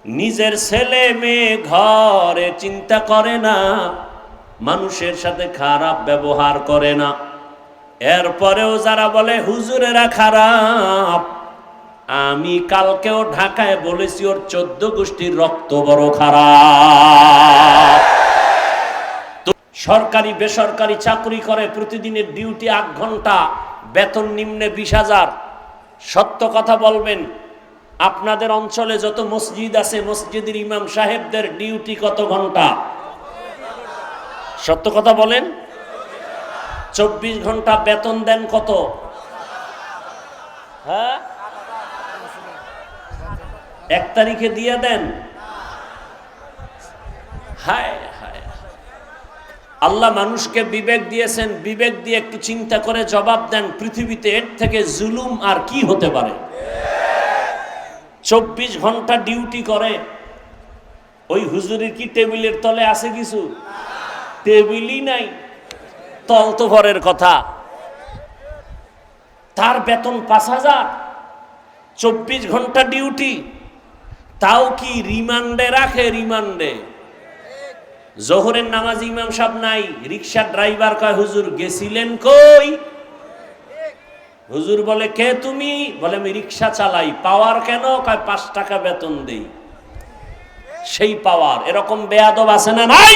নিজের ছেলে মেয়ে ঘরে চিন্তা করে না, মানুষের সাথে খারাপ ব্যবহার করে না। এরপরেও যারা বলে হুজুরেরা খারাপ, আমি কালকেও ঢাকায় বলেছি ওর 14 গোষ্ঠীর রক্ত বড় খারাপ। সরকারি বেসরকারি চাকরি করে, প্রতিদিনের ডিউটি 8 ঘন্টা, বেতন নিম্নে 20,000। সত্য কথা বলবেন, আপনাদের অঞ্চলে যত মসজিদ আছে মসজিদের ইমাম সাহেবদের ডিউটি কত ঘন্টা? সত্য কথা বলেন। 24 ঘন্টা, বেতন দেন কত? হ্যাঁ, 1 তারিখে দিয়ে দেন। হায় হায়, আল্লাহ মানুষকে বিবেক দিয়েছেন, বিবেক দিয়ে একটু চিন্তা করে জবাব দেন, পৃথিবীতে এর থেকে জুলুম আর কি হতে পারে? 24 ঘন্টা ডিউটি করে, ওই হুজুরের কি টেবিলের তলে আছে কিছু? টেবিলই নাই, তল তো ভরের কথা। তার বেতন 5,000, 24 ঘন্টা ডিউটি, তাও কি রিমান্ডে রাখে? রিমান্ডে। জোহরের নামাজ ইমাম সাহেব নাই, রিক্সা ড্রাইভার কয় হুজুর গেছিলেন কই? হুজুর বলে কে তুমি? বলে আমি রিক্সা চালাই। পাওয়ার কেন? কয় 5 টাকা বেতন দেই। সেই পাওয়ার। এরকম বেয়াদব আছে না নাই?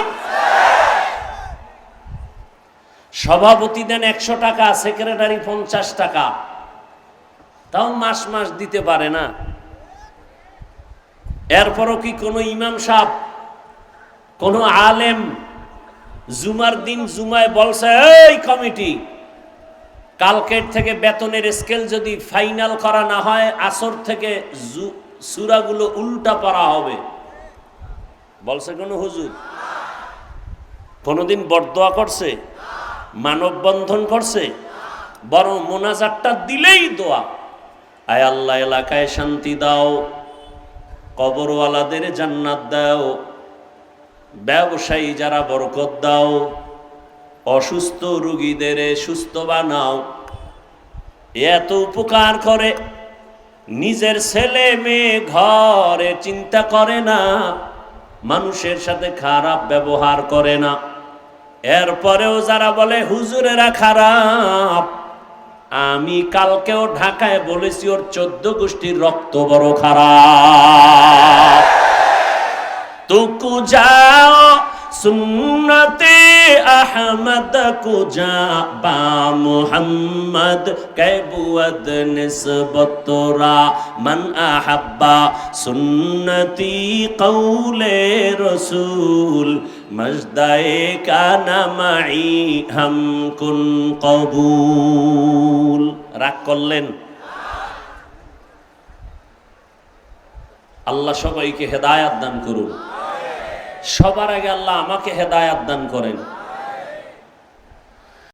সভাপতি দেন 100 টাকা, সেক্রেটারি 50 টাকা, তাও মাস মাস দিতে পারে না। এরপরও কি কোনো ইমাম সাহেব, কোনো আলেম জুমার দিন জুমায় বলছে এই কমিটি, কালকের থেকে বেতনের স্কেল যদি ফাইনাল করা না হয় আসর থেকে সূরাগুলো উল্টা পড়া হবে? বলছে কোন হুজুর? কোনদিন বরদোয়া করছে? মানববন্ধন করছে? বরং মোনাজাতটা দিলেই দোয়া, আয় আল্লাহ এলাকায় শান্তি দাও, কবরওয়ালাদের জান্নাত দাও, ব্যবসায়ী যারা বরকত দাও, অসুস্থ রোগীদের সুস্থ বানাও। এত উপকার করে, নিজের ছেলে মেয়ে ঘরে চিন্তা করে না, মানুষের সাথে খারাপ ব্যবহার করে না। এরপরেও যারা বলে হুজুরেরা খারাপ, আমি কালকেও ঢাকায় বলেছি ওর 14 গোষ্ঠীর রক্ত বড় খারাপ। তুকু যাও সুন্নতে আহমদ কুজা বা মুহাম্মদ কেবুয়দ নিসবতরা মান আহাব্বা সুন্নতি কৌলে রসুল মজদায়ে কানা মাই হাম কুন কবুল। রাগ করলেন? আল্লাহ সবাইকে হেদায়াত দান করুন। সবার আগে আল্লাহ আমাকে হেদায়াত দান করেন।